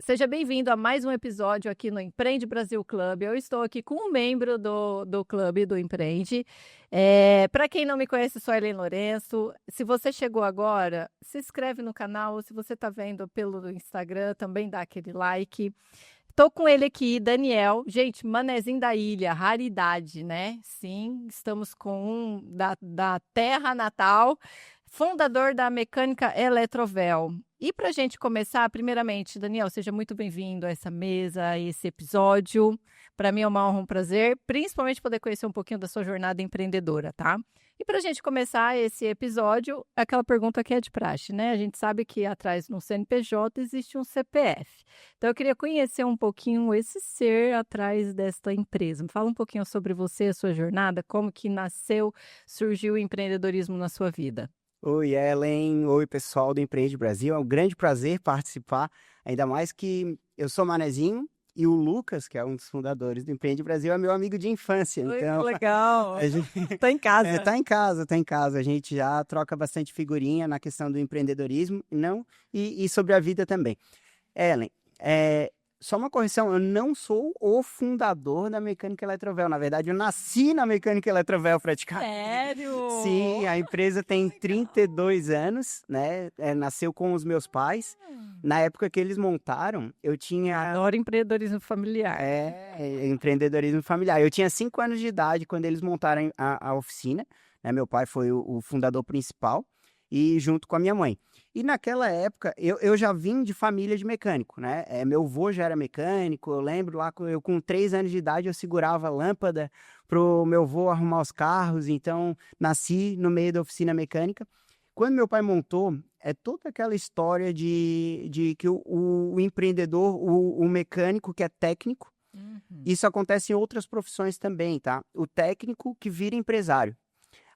Seja bem-vindo a mais um episódio aqui no Empreende Brasil Club. Eu estou aqui com um membro do clube do Empreende. Para quem não me conhece, sou a Helen Lourenço. Se você chegou agora, se inscreve no canal. Se você está vendo pelo Instagram, também dá aquele like. Estou com ele aqui, Daniel. Gente, manezinho da ilha, raridade, né? Sim, estamos com da terra natal, fundador da Mecânica Eletrovel. E para a gente começar, primeiramente, Daniel, seja muito bem-vindo a essa mesa, a esse episódio. Para mim é uma honra, um prazer, principalmente poder conhecer um pouquinho da sua jornada empreendedora, tá? E para a gente começar esse episódio, aquela pergunta que é de praxe, né? A gente sabe que atrás no CNPJ existe um CPF. Então eu queria conhecer um pouquinho esse ser atrás desta empresa. Me fala um pouquinho sobre você, a sua jornada, como que nasceu, surgiu o empreendedorismo na sua vida. Oi, Ellen. Oi, pessoal do Empreende Brasil. É um grande prazer participar, ainda mais que eu sou manezinho e o Lucas, que é um dos fundadores do Empreende Brasil, é meu amigo de infância. Oi, Então, que legal. a gente... Tá em casa. tá em casa, tá em casa. A gente já troca bastante figurinha na questão do empreendedorismo, não, e sobre a vida também. Ellen, só uma correção, eu não sou o fundador da Mecânica Eletrovel. Na verdade, eu nasci na Mecânica Eletrovel praticamente. Sério? Sim, a empresa tem 32 anos, né? Nasceu com os meus pais. Na época que eles montaram, eu tinha... Adoro empreendedorismo familiar. Empreendedorismo familiar. Eu tinha 5 anos de idade quando eles montaram a oficina, né? Meu pai foi o fundador principal e junto com a minha mãe. E naquela época, eu já vim de família de mecânico, né? Meu avô já era mecânico, eu lembro lá, eu com 3 anos de idade, eu segurava a lâmpada pro meu avô arrumar os carros, então nasci no meio da oficina mecânica. Quando meu pai montou, é toda aquela história de que o empreendedor, o mecânico que é técnico, isso acontece em outras profissões também, tá? O técnico que vira empresário.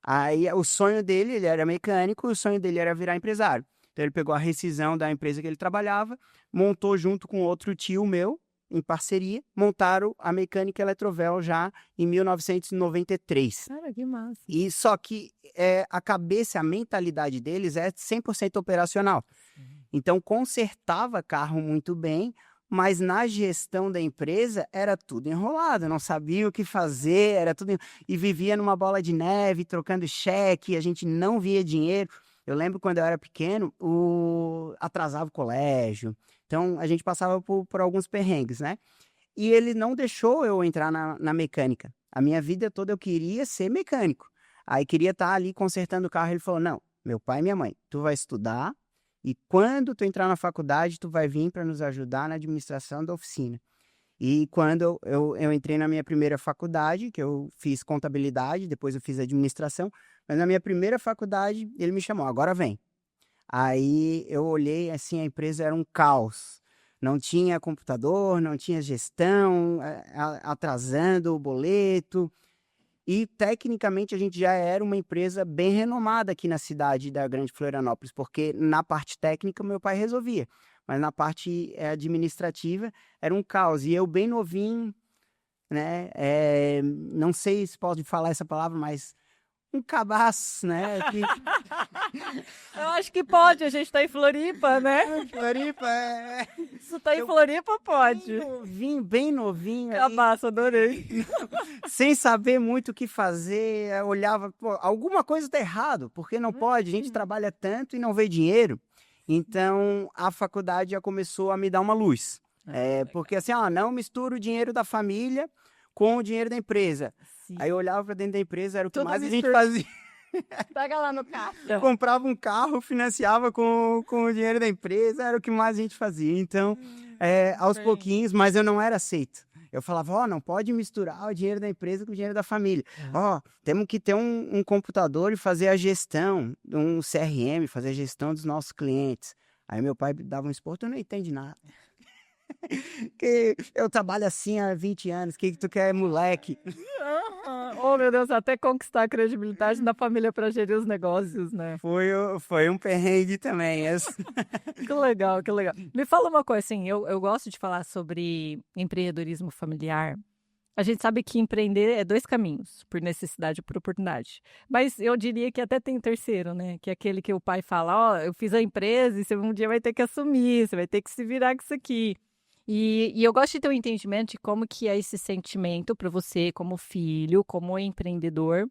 Aí o sonho dele, ele era mecânico, o sonho dele era virar empresário. Então ele pegou a rescisão da empresa que ele trabalhava, montou junto com outro tio meu, em parceria, montaram a Mecânica Eletrovel já em 1993. Cara, que massa. E só que a cabeça, a mentalidade deles é 100% operacional. Então consertava carro muito bem, mas na gestão da empresa era tudo enrolado, não sabia o que fazer, era tudo... E vivia numa bola de neve, trocando cheque, a gente não via dinheiro. Eu lembro quando eu era pequeno, atrasava o colégio, então a gente passava por alguns perrengues, né? E ele não deixou eu entrar na mecânica. A minha vida toda eu queria ser mecânico. Aí queria estar ali consertando o carro, ele falou, não, meu pai e minha mãe, tu vai estudar, e quando tu entrar na faculdade, tu vai vir para nos ajudar na administração da oficina. E quando eu entrei na minha primeira faculdade, que eu fiz contabilidade, depois eu fiz administração, mas na minha primeira faculdade ele me chamou, agora vem. Aí eu olhei assim, a empresa era um caos. Não tinha computador, não tinha gestão, atrasando o boleto. E, tecnicamente, a gente já era uma empresa bem renomada aqui na cidade da Grande Florianópolis, porque na parte técnica meu pai resolvia, mas na parte administrativa era um caos. E eu bem novinho, né? Não sei se pode falar essa palavra, mas um cabaço, né? Eu acho que pode, a gente tá em Floripa, né? Floripa, Se tá em Floripa, pode. Bem novinho. Cabaço, adorei. Sem saber muito o que fazer, eu olhava, pô, alguma coisa tá errado, porque não pode, a gente trabalha tanto e não vê dinheiro. Então, a faculdade já começou a me dar uma luz. Porque assim, não mistura o dinheiro da família com o dinheiro da empresa. Sim. Aí eu olhava para dentro da empresa, era o que tudo mais a gente fazia. Pega lá no caixa. Comprava um carro, financiava com o dinheiro da empresa, era o que mais a gente fazia. Então, aos pouquinhos, mas eu não era aceito. Eu falava, não pode misturar o dinheiro da empresa com o dinheiro da família. Temos que ter um computador e fazer a gestão, um CRM, fazer a gestão dos nossos clientes. Aí meu pai dava um esporro, tu não entende nada. Que eu trabalho assim há 20 anos, o que tu quer, moleque? Oh, meu Deus, até conquistar a credibilidade da família para gerir os negócios, né? Foi um perrengue também. Que legal, que legal. Me fala uma coisa, assim, eu gosto de falar sobre empreendedorismo familiar. A gente sabe que empreender é 2 caminhos, por necessidade e por oportunidade. Mas eu diria que até tem um terceiro, né? Que é aquele que o pai fala, eu fiz a empresa e você um dia vai ter que assumir, você vai ter que se virar com isso aqui. E eu gosto de ter um entendimento de como que é esse sentimento para você como filho, como empreendedor.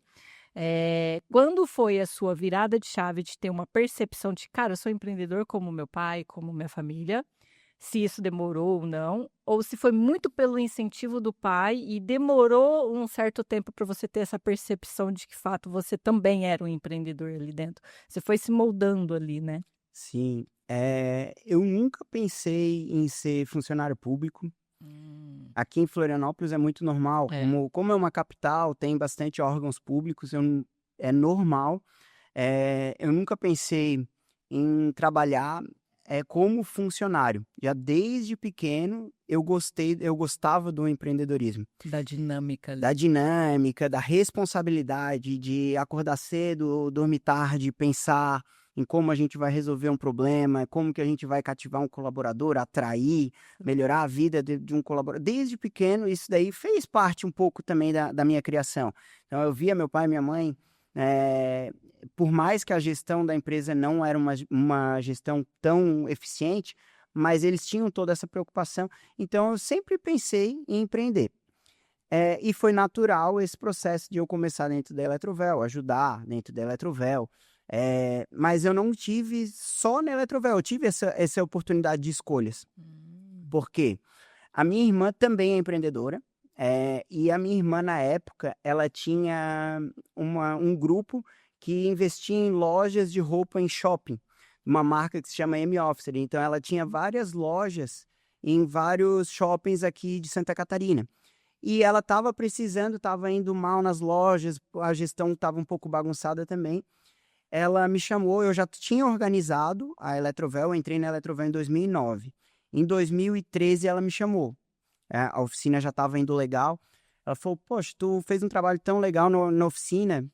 Quando foi a sua virada de chave de ter uma percepção de: "Cara, eu sou empreendedor como meu pai, como minha família", se isso demorou ou se foi muito pelo incentivo do pai e demorou um certo tempo para você ter essa percepção de que, de fato, você também era um empreendedor ali dentro. Você foi se moldando ali, né? Sim, eu nunca pensei em ser funcionário público. Hum. Aqui em Florianópolis é muito normal, É. como é uma capital, tem bastante órgãos públicos, é normal. Eu nunca pensei em trabalhar, como funcionário. Já desde pequeno eu gostava do empreendedorismo, Da dinâmica da ali. dinâmica, da responsabilidade de acordar cedo, dormir tarde, pensar em como a gente vai resolver um problema, como que a gente vai cativar um colaborador, atrair, melhorar a vida de um colaborador. Desde pequeno, isso daí fez parte um pouco também da minha criação. Então, eu via meu pai e minha mãe, eh, por mais que a gestão da empresa não era uma gestão tão eficiente, mas eles tinham toda essa preocupação. Então, eu sempre pensei em empreender. E foi natural esse processo de eu começar dentro da Eletrovel, ajudar dentro da Eletrovel. Mas eu não tive só na Eletrovel, eu tive essa oportunidade de escolhas. Hum. Por quê? A minha irmã também é empreendedora, e a minha irmã, na época, ela tinha um grupo que investia em lojas de roupa em shopping, uma marca que se chama M-Officer. Então, ela tinha várias lojas em vários shoppings aqui de Santa Catarina. E ela estava precisando, estava indo mal nas lojas, a gestão estava um pouco bagunçada também. Ela me chamou, eu já tinha organizado a Eletrovel, eu entrei na Eletrovel em 2009. Em 2013 ela me chamou, a oficina já estava indo legal. Ela falou: "Poxa, tu fez um trabalho tão legal na oficina,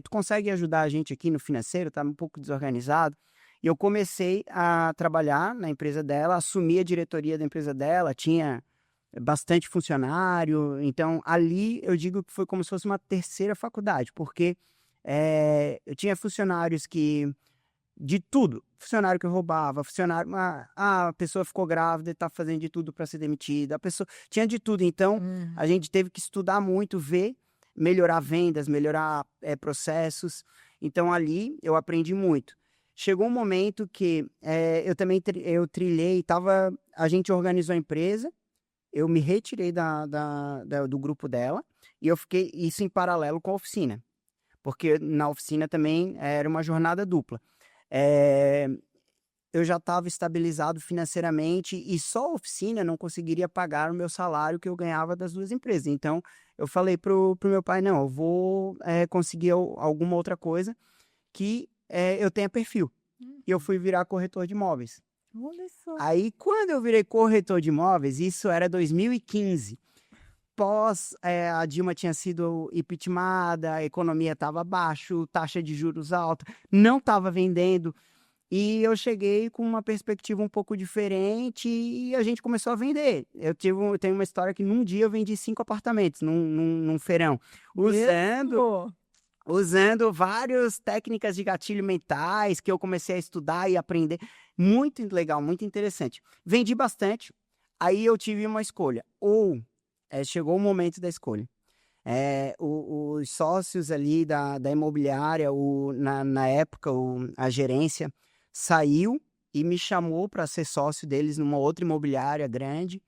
tu consegue ajudar a gente aqui no financeiro? Tá um pouco desorganizado." E eu comecei a trabalhar na empresa dela, assumi a diretoria da empresa dela, tinha bastante funcionário. Então, ali eu digo que foi como se fosse uma terceira faculdade, porque eu tinha funcionários que de tudo, funcionário que roubava, funcionário, a pessoa ficou grávida e está fazendo de tudo para ser demitida, a pessoa tinha de tudo. Então, Uhum. a gente teve que estudar muito, ver, melhorar vendas, melhorar processos. Então, ali eu aprendi muito. Chegou um momento que eu também eu trilhei, a gente organizou a empresa, eu me retirei do grupo dela e eu fiquei isso em paralelo com a oficina, porque na oficina também era uma jornada dupla. Eh, eu já estava estabilizado financeiramente e só a oficina não conseguiria pagar o meu salário que eu ganhava das duas empresas. Então, eu falei pro meu pai: "Não, eu vou conseguir alguma outra coisa que eu tenha perfil." E eu Uhum. fui virar corretor de imóveis. Olha só. Aí, quando eu virei corretor de imóveis, isso era 2015. A Dilma tinha sido impeachmentada, a economia estava abaixo, taxa de juros alta, não estava vendendo. E eu cheguei com uma perspectiva um pouco diferente e a gente começou a vender. Eu tenho uma história que num dia eu vendi 5 apartamentos num feirão, usando Mesmo? usando várias técnicas de gatilho mentais que eu comecei a estudar e aprender. Muito legal, muito interessante. Vendi bastante, aí eu tive uma escolha. Ou chegou o momento da escolha. Os sócios ali da imobiliária, na época, a gerência, saiu e me chamou para ser sócio deles numa outra imobiliária grande.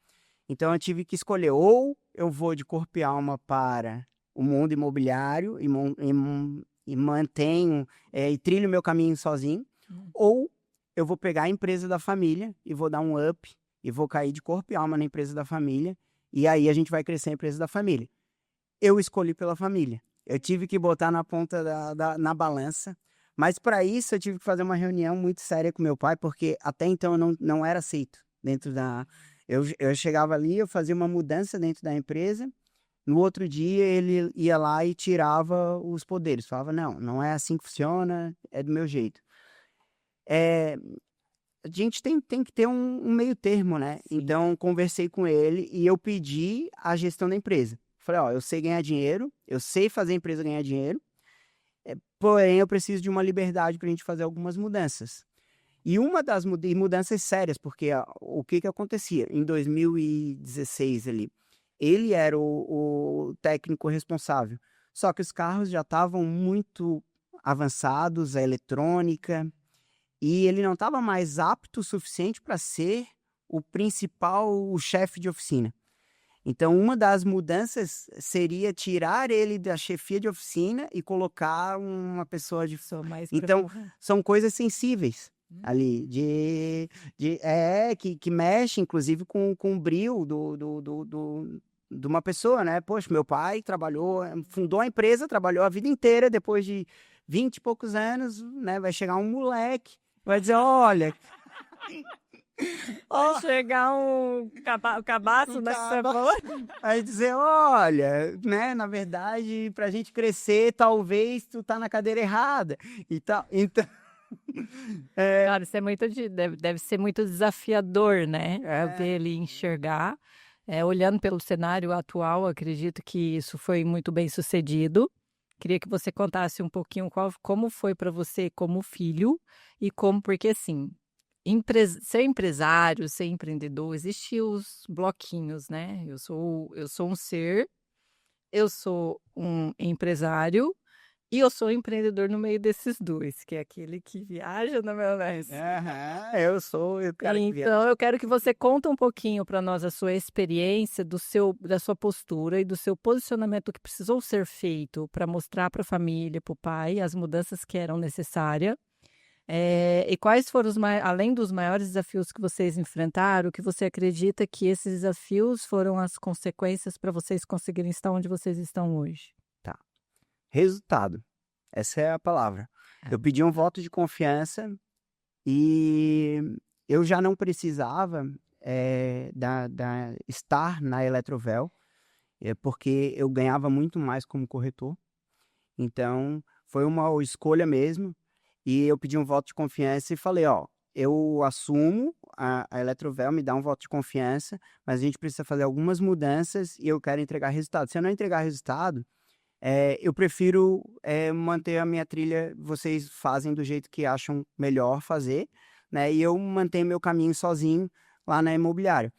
Então eu tive que escolher, ou eu vou de corpo e alma para o mundo imobiliário e mantenho, e trilho meu caminho sozinho, Hum. ou eu vou pegar a empresa da família e vou dar um up e vou cair de corpo e alma na empresa da família, e aí a gente vai crescer a empresa da família. Eu escolhi pela família. Eu tive que botar na ponta na balança, mas para isso eu tive que fazer uma reunião muito séria com meu pai, porque até então eu não era aceito dentro da. Eu chegava ali, eu fazia uma mudança dentro da empresa, no outro dia ele ia lá e tirava os poderes, falava: "Não, não é assim que funciona, é do meu jeito." Eh, a gente tem que ter um meio termo, né? Sim. Então, conversei com ele e eu pedi a gestão da empresa. Falei: "Ó, eu sei ganhar dinheiro, eu sei fazer a empresa ganhar dinheiro, porém eu preciso de uma liberdade para a gente fazer algumas mudanças." E uma das mudanças sérias, porque o que acontecia? Em 2016 ali, ele era o técnico responsável, só que os carros já estavam muito avançados, a eletrônica, e ele não estava mais apto o suficiente para ser o principal, o chefe de oficina. Então, uma das mudanças seria tirar ele da chefia de oficina e colocar uma pessoa de... Sou mais Então, preparada. são coisas sensíveis ali, que mexe, inclusive, com o brio de uma pessoa, né? Poxa, meu pai fundou a empresa, trabalhou a vida inteira, depois de 20 e poucos anos, né? Vai chegar um moleque, vai dizer, olha... Vai chegar um cabaço da cebola. Aí dizer, olha, né, na verdade, pra gente crescer, talvez tu tá na cadeira errada e tal. Então, Cara, isso é deve ser muito desafiador, né? Ver ele enxergar. Olhando pelo cenário atual, acredito que isso foi muito bem sucedido. Queria que você contasse um pouquinho como foi para você como filho e porque assim, ser empresário, ser empreendedor, existem os bloquinhos, né? Eu sou um ser, eu sou um empresário e eu sou um empreendedor no meio desses dois, que é aquele que viaja na maionese. eu sou o cara que viaja. Então, eu quero que você conte um pouquinho para nós a sua experiência, da sua postura e do seu posicionamento que precisou ser feito para mostrar para a família, para o pai, as mudanças que eram necessárias. E quais foram, além dos maiores desafios que vocês enfrentaram, que você acredita que esses desafios foram as consequências para vocês conseguirem estar onde vocês estão hoje? Tá. Resultado. Essa é a palavra. Eu pedi um voto de confiança e eu já não precisava estar na Eletrovel, porque eu ganhava muito mais como corretor. Então, foi uma escolha mesmo. E eu pedi um voto de confiança e falei, ó, eu assumo, a Eletrovel me dá um voto de confiança, mas a gente precisa fazer algumas mudanças e eu quero entregar resultado. Se eu não entregar resultado, eu prefiro manter a minha trilha, vocês fazem do jeito que acham melhor fazer, né? E eu mantenho meu caminho sozinho lá na imobiliária.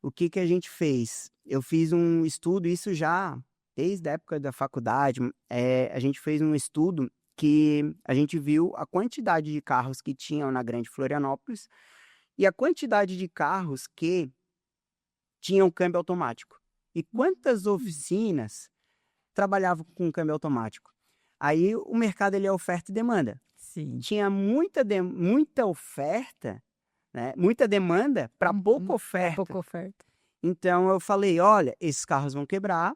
O que a gente fez? Eu fiz um estudo, isso já desde a época da faculdade, a gente fez um estudo que a gente viu a quantidade de carros que tinham na Grande Florianópolis e a quantidade de carros que tinham câmbio automático. E quantas oficinas trabalhavam com câmbio automático? Aí o mercado ele é oferta e demanda. Sim. Tinha muita oferta, né? Muita demanda para pouca oferta. Pouca oferta. Então eu falei, olha, esses carros vão quebrar,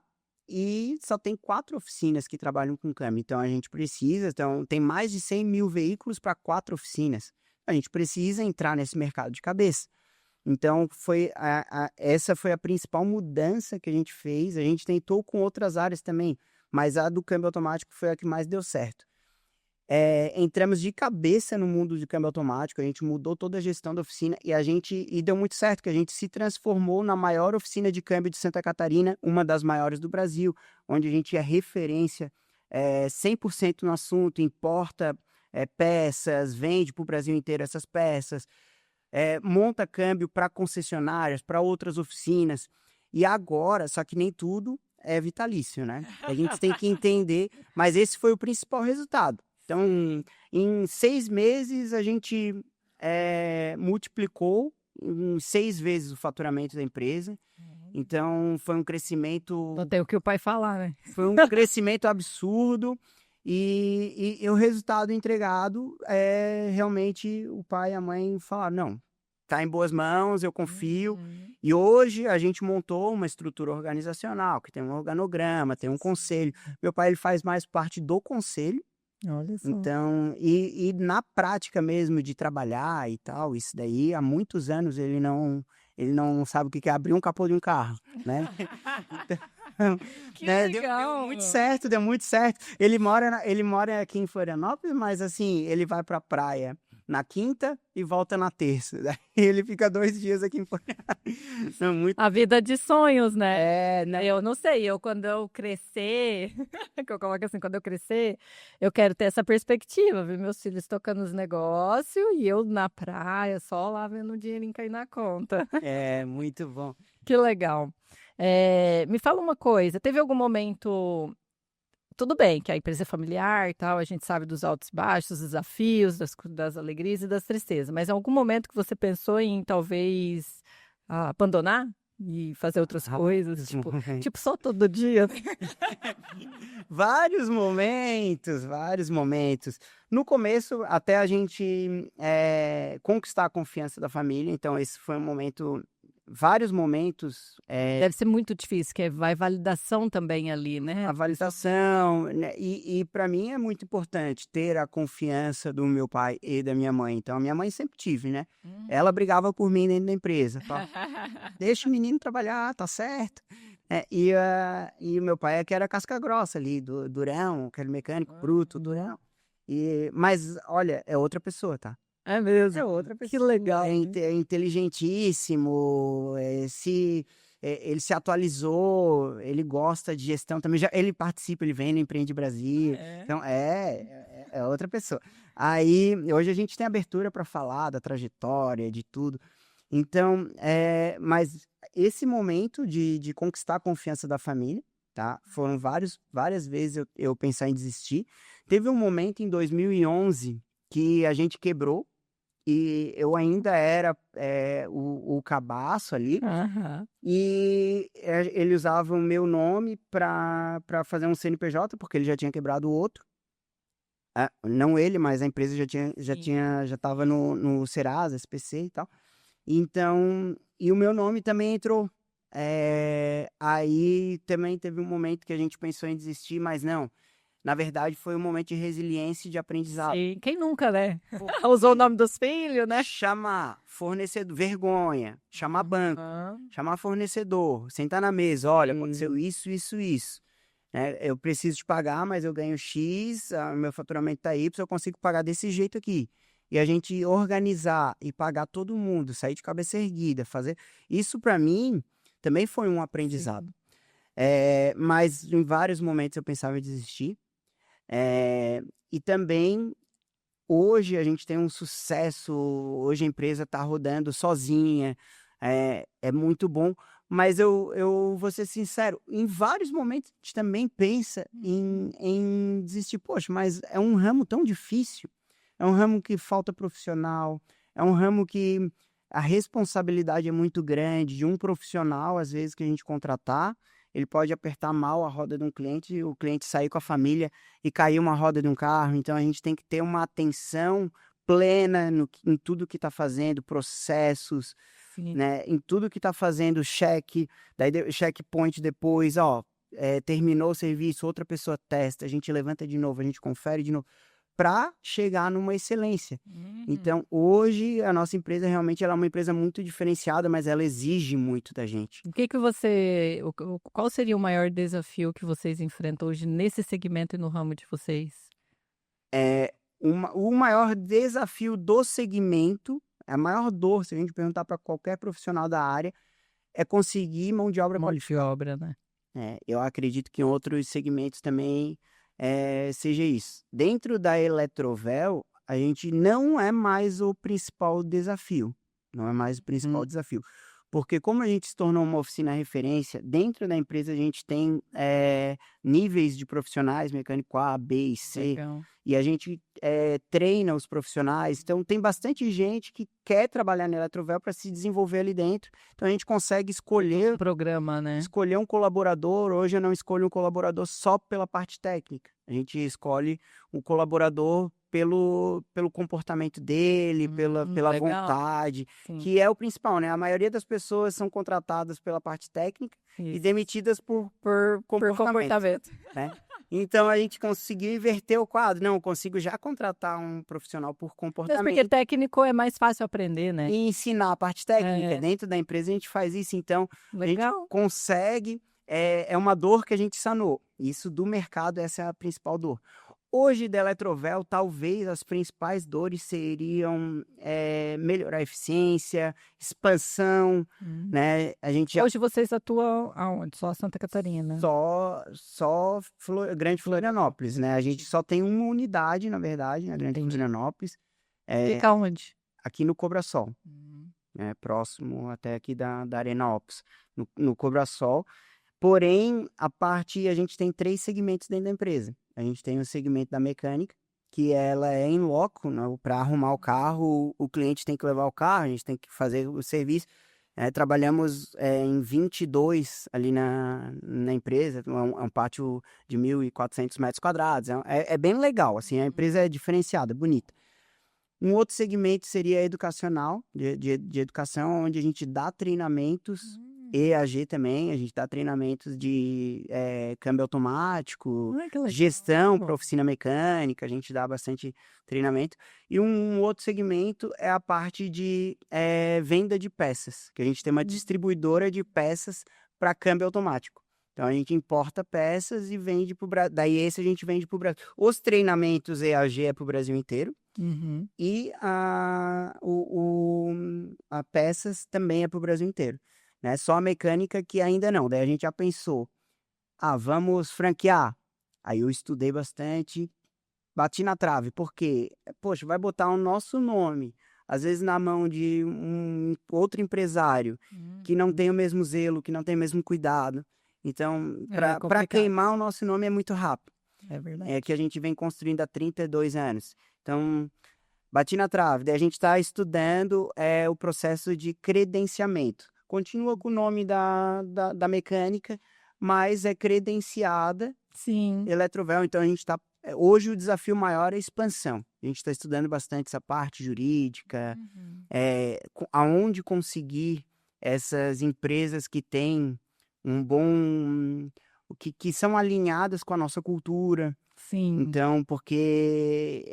e só tem 4 oficinas que trabalham com câmbio. Então, a gente precisa... Então, tem mais de 100 mil veículos para 4 oficinas. A gente precisa entrar nesse mercado de cabeça. Então, essa foi a principal mudança que a gente fez. A gente tentou com outras áreas também, mas a do câmbio automático foi a que mais deu certo. Entramos de cabeça no mundo de câmbio automático, a gente mudou toda a gestão da oficina e deu muito certo, que a gente se transformou na maior oficina de câmbio de Santa Catarina, uma das maiores do Brasil, onde a gente é referência 100% no assunto, importa peças, vende para o Brasil inteiro essas peças, monta câmbio para concessionárias, para outras oficinas. E agora, só que nem tudo é vitalício, né? A gente tem que entender, mas esse foi o principal resultado. Então, em 6 meses, a gente multiplicou em 6 vezes o faturamento da empresa. Então, foi um crescimento... Não tem o que o pai falar, né? Foi um crescimento absurdo. E o resultado entregado realmente o pai e a mãe falaram, não, tá em boas mãos, eu confio. E hoje a gente montou uma estrutura organizacional, que tem um organograma, tem um conselho. Meu pai ele faz mais parte do conselho. Olha só. Então, e na prática mesmo de trabalhar e tal, isso daí, há muitos anos ele não sabe o que é abrir um capô de um carro, né? Então, Que né, legal! deu muito certo. Ele mora aqui em Florianópolis, mas assim, ele vai pra praia na quinta e volta na terça. Daí ele fica 2 dias aqui em São muito... A vida de sonhos, né? né? Eu não sei, quando eu crescer, que eu coloco assim, quando eu crescer, eu quero ter essa perspectiva, ver meus filhos tocando os negócios e eu na praia, só lá vendo o dinheirinho cair na conta. É, muito bom. Que legal. Me fala uma coisa, teve algum momento, tudo bem que a empresa é familiar e tal, a gente sabe dos altos e baixos, dos desafios, das alegrias e das tristezas, mas em algum momento que você pensou em talvez abandonar e fazer outras coisas, tipo só todo dia? Vários momentos. No começo, até a gente conquistar a confiança da família, então esse foi um momento, vários momentos. Deve ser muito difícil, que vai validação também ali, né? A validação, né? E para mim é muito importante ter a confiança do meu pai e da minha mãe. Então, a minha mãe sempre tive, né? Ela brigava por mim dentro da empresa. Deixa o menino trabalhar, tá certo. E o meu pai é que era casca grossa ali, durão, aquele mecânico bruto, durão. Mas, olha, é outra pessoa, tá? É mesmo? É outra pessoa. Que legal. É inteligentíssimo, ele se atualizou, ele gosta de gestão também, ele participa, ele vem no Empreende Brasil, então é outra pessoa. Aí, hoje a gente tem abertura para falar da trajetória, de tudo, então, mas esse momento de conquistar a confiança da família, tá? Foram várias vezes eu pensar em desistir. Teve um momento em 2011 que a gente quebrou, e eu ainda era o cabaço ali, e ele usava o meu nome para fazer um CNPJ, porque ele já tinha quebrado o outro. Não ele, mas a empresa já estava no Serasa, SPC e tal. Então, e o meu nome também entrou. Aí também teve um momento que a gente pensou em desistir, mas não. Na verdade, foi um momento de resiliência e de aprendizado. Sim, quem nunca, né? Usou o nome dos filhos, né? Chamar fornecedor, vergonha, chamar banco, chamar fornecedor, sentar na mesa, olha, aconteceu isso. Eu preciso te pagar, mas eu ganho X, meu faturamento tá Y, eu consigo pagar desse jeito aqui. E a gente organizar e pagar todo mundo, sair de cabeça erguida, fazer... Isso, para mim, também foi um aprendizado. Mas em vários momentos eu pensava em desistir. E também, hoje a gente tem um sucesso, hoje a empresa está rodando sozinha, é muito bom, mas eu vou ser sincero, em vários momentos a gente também pensa em desistir. Poxa, mas é um ramo tão difícil, é um ramo que falta profissional, é um ramo que a responsabilidade é muito grande de um profissional, às vezes, que a gente contratar. Ele pode apertar mal a roda de um cliente, o cliente sair com a família e cair uma roda de um carro. Então, a gente tem que ter uma atenção plena em tudo que está fazendo, processos, né? Em tudo que está fazendo, cheque, daí checkpoint depois, terminou o serviço, outra pessoa testa, a gente levanta de novo, a gente confere de novo, para chegar numa excelência. Então, hoje, a nossa empresa realmente ela é uma empresa muito diferenciada, mas ela exige muito da gente. Qual seria o maior desafio que vocês enfrentam hoje nesse segmento e no ramo de vocês? O maior desafio do segmento, a maior dor, se a gente perguntar para qualquer profissional da área, é conseguir mão de obra qualificada. Né? Eu acredito que em outros segmentos também seja isso. Dentro da Eletrovel, a gente não é mais o principal desafio. Não é mais o principal desafio. Porque como a gente se tornou uma oficina referência, dentro da empresa a gente tem níveis de profissionais, mecânico A, B e C. Legal. E a gente treina os profissionais. Então, tem bastante gente que quer trabalhar na Eletrovel para se desenvolver ali dentro. Então, a gente consegue escolher... Programa, né? Escolher um colaborador. Hoje eu não escolho um colaborador só pela parte técnica. A gente escolhe um colaborador pelo comportamento dele, pela vontade, que é o principal, né? A maioria das pessoas são contratadas pela parte técnica e demitidas por comportamento. Né? Então, a gente conseguiu inverter o quadro. Não, eu consigo já contratar um profissional por comportamento. Porque técnico é mais fácil aprender, né? E ensinar a parte técnica. Dentro da empresa a gente faz isso. Então, a gente consegue... É uma dor que a gente sanou. Isso do mercado, essa é a principal dor. Hoje, da Eletrovel, talvez as principais dores seriam melhorar a eficiência, expansão, né? A gente já Hoje vocês atuam aonde? Só Santa Catarina? só Grande Florianópolis, né? A gente só tem uma unidade, na verdade, na Grande Entendi. Florianópolis, Fica onde? aqui no Cobrasol, né? Próximo até aqui da Arena Ops, no Cobrasol. Porém, a gente tem 3 segmentos dentro da empresa. A gente tem o segmento da mecânica, que ela é em loco, né? Para arrumar o carro, o cliente tem que levar o carro, a gente tem que fazer o serviço. Trabalhamos em 22 ali na empresa, é um pátio de 1.400 metros quadrados. É bem legal, assim, a empresa é diferenciada, bonita. Um outro segmento seria educacional, de educação, onde a gente dá treinamentos, EAG também, a gente dá treinamentos de câmbio automático, Ai, que legal. gestão para oficina mecânica, a gente dá bastante treinamento. E um outro segmento é a parte de venda de peças, que a gente tem uma distribuidora de peças para câmbio automático. Então a gente importa peças e vende para o Brasil. Daí esse a gente vende para o Brasil. Os treinamentos EAG é para o Brasil inteiro. E a peças também é para o Brasil inteiro, né? Só a mecânica que ainda não. Daí a gente já pensou, vamos franquear. Aí eu estudei bastante, bati na trave, porque, poxa, vai botar o nosso nome, às vezes na mão de um outro empresário que não tem o mesmo zelo, que não tem o mesmo cuidado. Então, para complicado. queimar o nosso nome é muito rápido. É verdade. É que a gente vem construindo há 32 anos. Então, bati na trave. Daí a gente está estudando o processo de credenciamento. Continua com o nome da mecânica, mas é credenciada Sim. Eletrovel. Então, a gente está... Hoje, o desafio maior é a expansão. A gente está estudando bastante essa parte jurídica, aonde conseguir essas empresas que têm um bom... que são alinhadas com a nossa cultura. Sim. Então, porque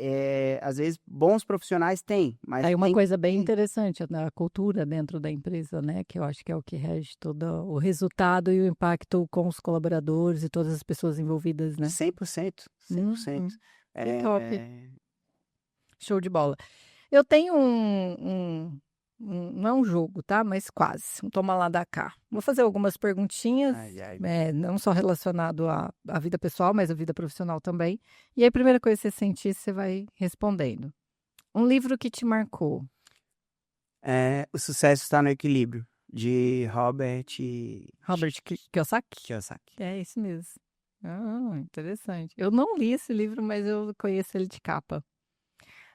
às vezes bons profissionais têm, mas Aí uma tem coisa bem que- interessante, a cultura dentro da empresa, né? Que eu acho que é o que rege todo o resultado e o impacto com os colaboradores e todas as pessoas envolvidas, né? 100%, 100%. Que top. Show de bola. Eu tenho não é um jogo, tá? Mas quase. Um toma lá da cá. Vou fazer algumas perguntinhas, Ai, ai. não só relacionado à vida pessoal, mas à vida profissional também. E aí, a primeira coisa que você sentir, você vai respondendo. Um livro que te marcou. O sucesso está no equilíbrio, de Robert Kiyosaki? Kiyosaki. É isso mesmo. Interessante. Eu não li esse livro, mas eu conheço ele de capa.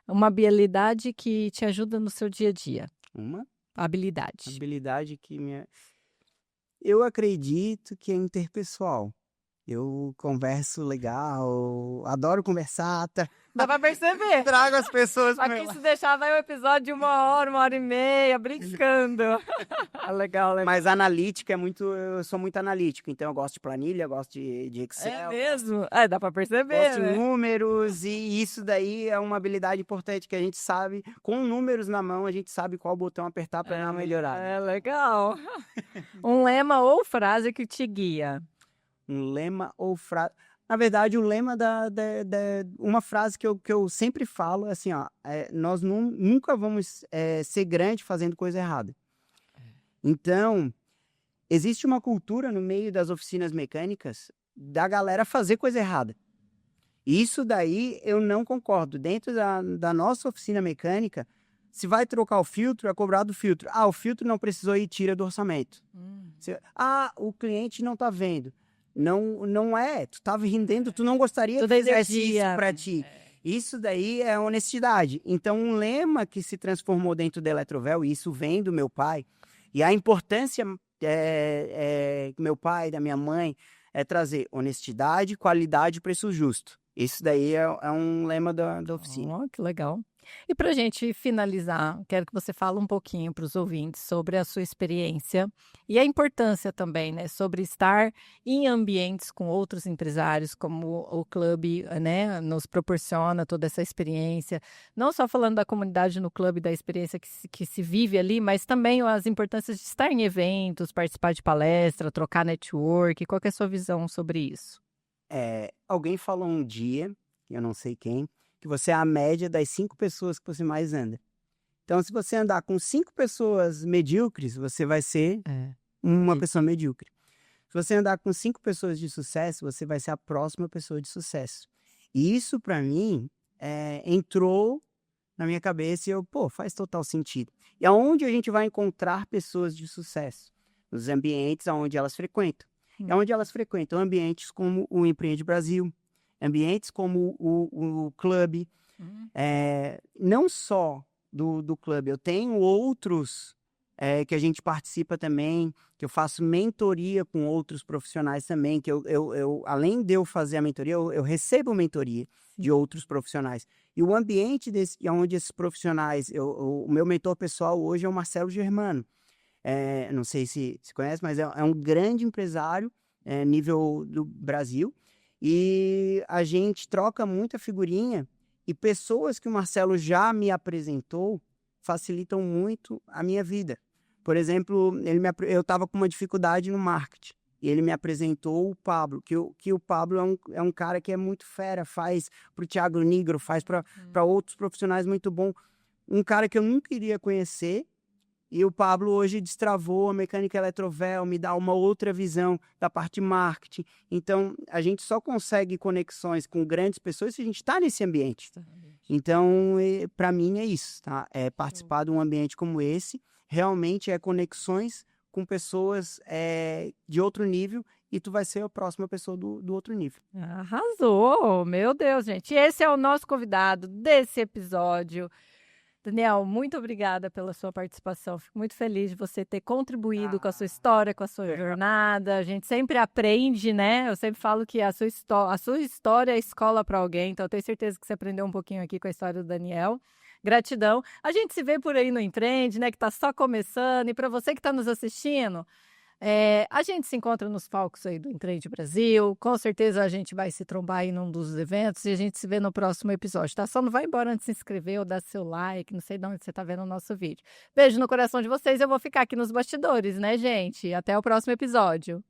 Uma habilidade que te ajuda no seu dia a dia. Uma Habilidade. habilidade que eu acredito que é interpessoal. Eu converso legal, adoro conversar, Dá pra perceber. trago as pessoas para Aqui, se deixar, vai um episódio de 1 hora e meia, brincando. Legal. Mas analítica eu sou muito analítico, então eu gosto de planilha, eu gosto de É Excel, mesmo? Dá pra perceber, gosto de né? números, e isso daí é uma habilidade importante que a gente sabe, com números na mão, a gente sabe qual botão apertar para melhorar. É legal. Um lema ou frase que te guia. Um lema ou frase. Na verdade, o lema uma frase que eu sempre falo é assim, nós nunca vamos ser grande fazendo coisa errada. Então, existe uma cultura no meio das oficinas mecânicas da galera fazer coisa errada. Isso daí eu não concordo. Dentro da nossa oficina mecânica, se vai trocar o filtro, é cobrado o filtro. O filtro não precisou ir, tira do orçamento. O cliente não tá vendo. Não é, tu tá vendendo, tu não gostaria Tudo que fizesse energia. isso para ti. Isso daí é honestidade. Então, um lema que se transformou dentro da Eletrovel, e isso vem do meu pai, e a importância que meu pai, da minha mãe, é trazer honestidade, qualidade e preço justo. Isso daí é um lema da oficina. Que legal. E para a gente finalizar, quero que você fale um pouquinho para os ouvintes sobre a sua experiência e a importância também, né, sobre estar em ambientes com outros empresários, como o clube, né, nos proporciona toda essa experiência. Não só falando da comunidade no clube, da experiência que se vive ali, mas também as importâncias de estar em eventos, participar de palestra, trocar network. Qual que é a sua visão sobre isso? Alguém falou um dia, eu não sei quem, que você é a média das 5 pessoas que você mais anda. Então, se você andar com 5 pessoas medíocres, você vai ser uma pessoa medíocre. Se você andar com 5 pessoas de sucesso, você vai ser a próxima pessoa de sucesso. E isso, para mim, entrou na minha cabeça e faz total sentido. E aonde a gente vai encontrar pessoas de sucesso? Nos ambientes onde elas frequentam. É onde elas frequentam ambientes como o Empreende Brasil, ambientes como o clube, não só do clube. Eu tenho outros que a gente participa também, que eu faço mentoria com outros profissionais também, que eu além de eu fazer a mentoria, eu recebo mentoria de outros profissionais. E o ambiente onde esses profissionais, o meu mentor pessoal hoje é o Marcelo Germano. Não sei se conhece, mas é um grande empresário nível do Brasil. E a gente troca muita figurinha e pessoas que o Marcelo já me apresentou facilitam muito a minha vida. Por exemplo, eu estava com uma dificuldade no marketing e ele me apresentou o Pablo, que o Pablo é um cara que é muito fera, faz para o Thiago Nigro, faz para outros profissionais muito bom. Um cara que eu nunca iria conhecer. E o Pablo hoje destravou a mecânica Eletrovel, me dá uma outra visão da parte de marketing. Então, a gente só consegue conexões com grandes pessoas se a gente está nesse ambiente. Então, para mim é isso, tá? É participar de um ambiente como esse, realmente é conexões com pessoas de outro nível e tu vai ser a próxima pessoa do outro nível. Arrasou! Meu Deus, gente. Esse é o nosso convidado desse episódio. Daniel, muito obrigada pela sua participação. Fico muito feliz de você ter contribuído com a sua história, com a sua jornada. A gente sempre aprende, né? Eu sempre falo que a sua história é escola para alguém, então eu tenho certeza que você aprendeu um pouquinho aqui com a história do Daniel. Gratidão. A gente se vê por aí no Empreende, né? Que está só começando. E para você que está nos assistindo, a gente se encontra nos palcos aí do Empreende Brasil. Com certeza a gente vai se trombar aí num dos eventos e a gente se vê no próximo episódio, tá? Só não vai embora antes de se inscrever ou dar seu like, não sei de onde você tá vendo o nosso vídeo. Beijo no coração de vocês, eu vou ficar aqui nos bastidores, né, gente? Até o próximo episódio.